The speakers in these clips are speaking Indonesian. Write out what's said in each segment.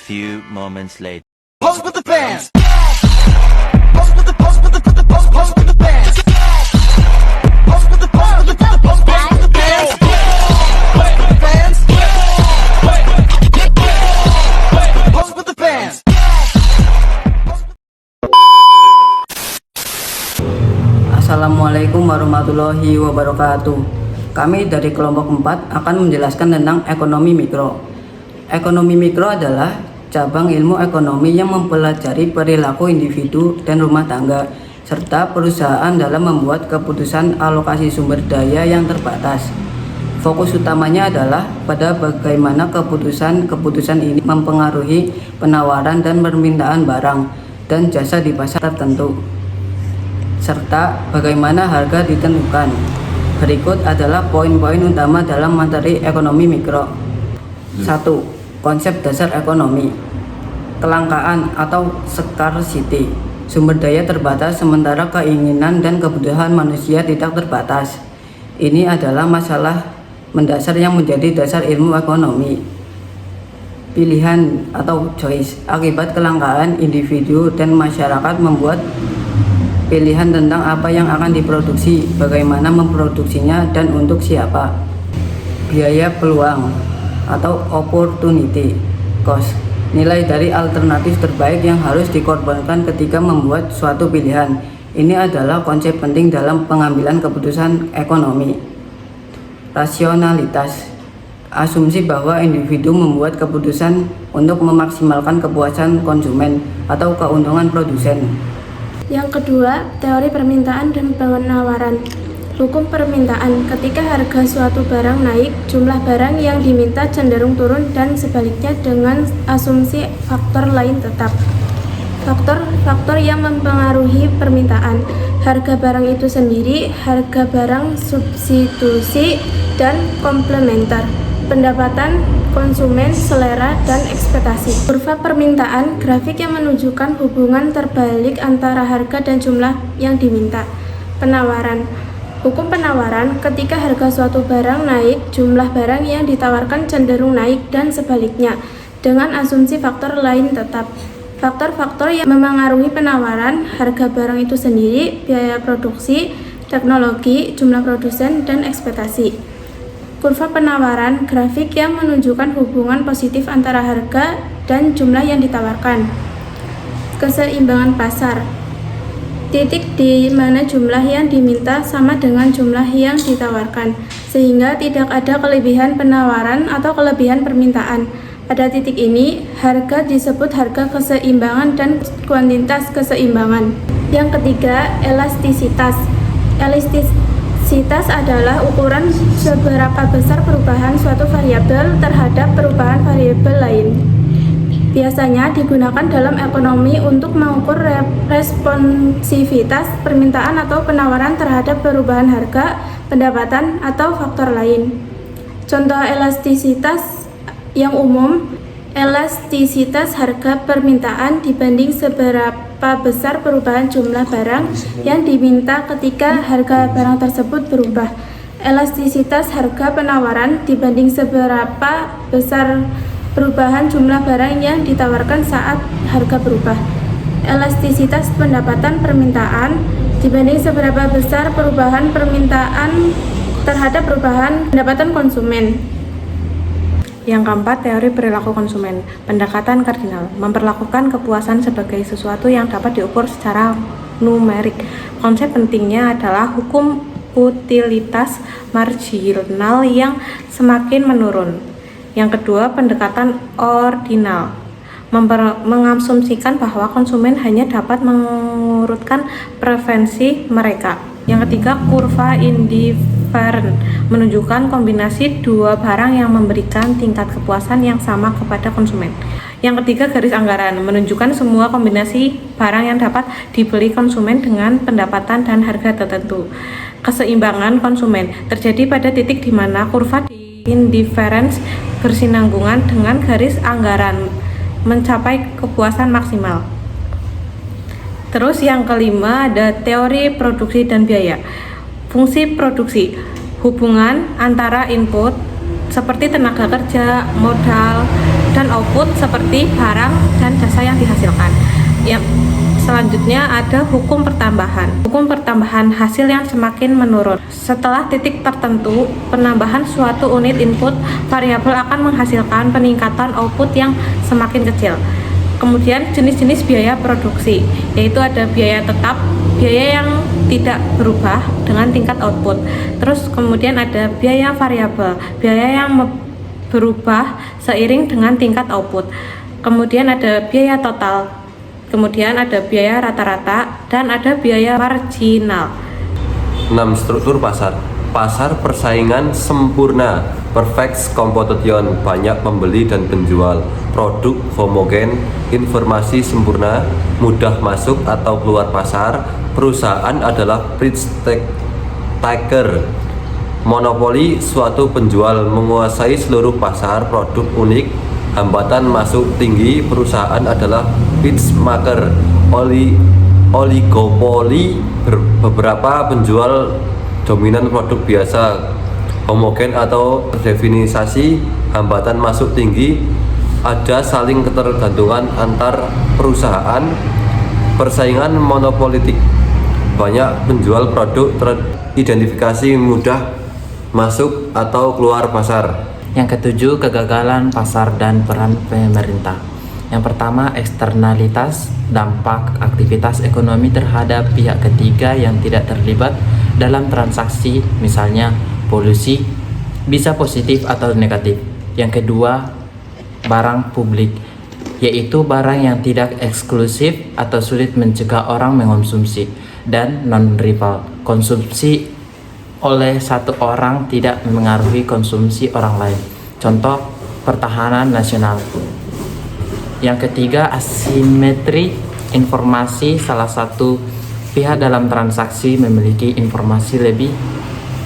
few moments later. Pose with the bands. Pose with the pose with the pose pose with the bands. Pose with the pose with the pose pose with the bands. Pose with the bands. Pose with the bands. Assalamualaikum warahmatullahi wabarakatuh. Kami dari kelompok 4 akan menjelaskan tentang ekonomi mikro. Ekonomi mikro adalah cabang ilmu ekonomi yang mempelajari perilaku individu dan rumah tangga, serta perusahaan dalam membuat keputusan alokasi sumber daya yang terbatas. Fokus utamanya adalah pada bagaimana keputusan ini mempengaruhi penawaran dan permintaan barang dan jasa di pasar tertentu, serta bagaimana harga ditentukan. Berikut adalah poin-poin utama dalam materi ekonomi mikro. 1. Konsep dasar ekonomi. Kelangkaan atau scarcity. Sumber daya terbatas sementara keinginan dan kebutuhan manusia tidak terbatas. Ini adalah masalah mendasar yang menjadi dasar ilmu ekonomi. Pilihan atau choice. Akibat kelangkaan, individu dan masyarakat membuat pilihan tentang apa yang akan diproduksi, bagaimana memproduksinya, dan untuk siapa. Biaya peluang atau opportunity cost, nilai dari alternatif terbaik yang harus dikorbankan ketika membuat suatu pilihan. Ini adalah konsep penting dalam pengambilan keputusan ekonomi. Rasionalitas, asumsi bahwa individu membuat keputusan untuk memaksimalkan kepuasan konsumen atau keuntungan produsen. Yang kedua, teori permintaan dan penawaran. Hukum permintaan, ketika harga suatu barang naik, jumlah barang yang diminta cenderung turun dan sebaliknya dengan asumsi faktor lain tetap. Faktor-faktor yang mempengaruhi permintaan, harga barang itu sendiri, harga barang substitusi dan komplementer, pendapatan konsumen, selera, dan ekspektasi. Kurva permintaan, grafik yang menunjukkan hubungan terbalik antara harga dan jumlah yang diminta. Penawaran, hukum penawaran, ketika harga suatu barang naik, jumlah barang yang ditawarkan cenderung naik dan sebaliknya, dengan asumsi faktor lain tetap. Faktor-faktor yang memengaruhi penawaran, harga barang itu sendiri, biaya produksi, teknologi, jumlah produsen, dan ekspektasi. Kurva penawaran, grafik yang menunjukkan hubungan positif antara harga dan jumlah yang ditawarkan. Keseimbangan pasar, titik di mana jumlah yang diminta sama dengan jumlah yang ditawarkan, sehingga tidak ada kelebihan penawaran atau kelebihan permintaan. Pada titik ini, harga disebut harga keseimbangan dan kuantitas keseimbangan. Yang ketiga, elastisitas. Elastisitas adalah ukuran seberapa besar perubahan suatu variabel terhadap perubahan variabel lain. Biasanya digunakan dalam ekonomi untuk mengukur responsivitas permintaan atau penawaran terhadap perubahan harga, pendapatan, atau faktor lain. Contoh elastisitas yang umum, elastisitas harga permintaan dibanding seberapa besar perubahan jumlah barang yang diminta ketika harga barang tersebut berubah. Elastisitas harga penawaran dibanding seberapa besar perubahan jumlah barang yang ditawarkan saat harga berubah. Elastisitas pendapatan permintaan dibanding seberapa besar perubahan permintaan terhadap perubahan pendapatan konsumen. Yang keempat, teori perilaku konsumen. Pendekatan kardinal, memperlakukan kepuasan sebagai sesuatu yang dapat diukur secara numerik. Konsep pentingnya adalah hukum utilitas marginal yang semakin menurun. Yang kedua, pendekatan ordinal, mengasumsikan bahwa konsumen hanya dapat mengurutkan preferensi mereka. Yang ketiga, kurva indifferent, menunjukkan kombinasi dua barang yang memberikan tingkat kepuasan yang sama kepada konsumen. Yang ketiga, garis anggaran, menunjukkan semua kombinasi barang yang dapat dibeli konsumen dengan pendapatan dan harga tertentu. Keseimbangan konsumen terjadi pada titik di mana kurva indifference bersinambungan dengan garis anggaran mencapai kepuasan maksimal. Terus yang kelima ada teori produksi dan biaya. Fungsi produksi, hubungan antara input seperti tenaga kerja, modal, dan output seperti barang dan jasa yang dihasilkan. Yang selanjutnya ada hukum pertambahan. Hukum pertambahan hasil yang semakin menurun. Setelah titik tertentu, penambahan suatu unit input variabel akan menghasilkan peningkatan output yang semakin kecil. Kemudian jenis-jenis biaya produksi, yaitu ada biaya tetap, biaya yang tidak berubah dengan tingkat output. Terus kemudian ada biaya variabel, biaya yang berubah seiring dengan tingkat output. Kemudian ada biaya total, kemudian ada biaya rata-rata, dan ada biaya marginal. 6. Struktur pasar. Pasar persaingan sempurna, perfect competition, banyak pembeli dan penjual, produk homogen, informasi sempurna, mudah masuk atau keluar pasar, perusahaan adalah price taker, monopoli, suatu penjual menguasai seluruh pasar, produk unik, hambatan masuk tinggi, perusahaan adalah pitch maker, oligopoli, beberapa penjual dominan produk biasa, homogen atau terdefinisi, hambatan masuk tinggi, ada saling ketergantungan antar perusahaan, persaingan monopolitik, banyak penjual produk teridentifikasi, mudah masuk atau keluar pasar. Yang ketujuh, kegagalan pasar dan peran pemerintah. Yang pertama, eksternalitas, dampak aktivitas ekonomi terhadap pihak ketiga yang tidak terlibat dalam transaksi, misalnya polusi, bisa positif atau negatif. Yang kedua, barang publik, yaitu barang yang tidak eksklusif atau sulit mencegah orang mengonsumsi, dan non-rival, konsumsi oleh satu orang tidak memengaruhi konsumsi orang lain. Contoh, pertahanan nasional. Yang ketiga, asimetri informasi, salah satu pihak dalam transaksi memiliki informasi lebih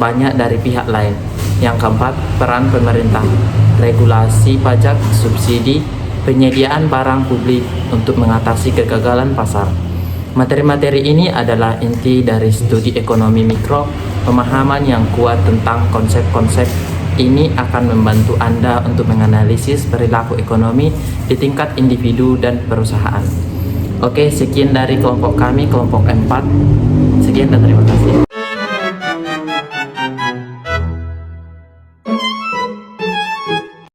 banyak dari pihak lain. Yang keempat, peran pemerintah, regulasi pajak, subsidi, penyediaan barang publik untuk mengatasi kegagalan pasar. Materi-materi ini adalah inti dari studi ekonomi mikro. Pemahaman yang kuat tentang konsep-konsep ini akan membantu Anda untuk menganalisis perilaku ekonomi di tingkat individu dan perusahaan. Oke, sekian dari kelompok kami, kelompok 4. Sekian dan terima kasih.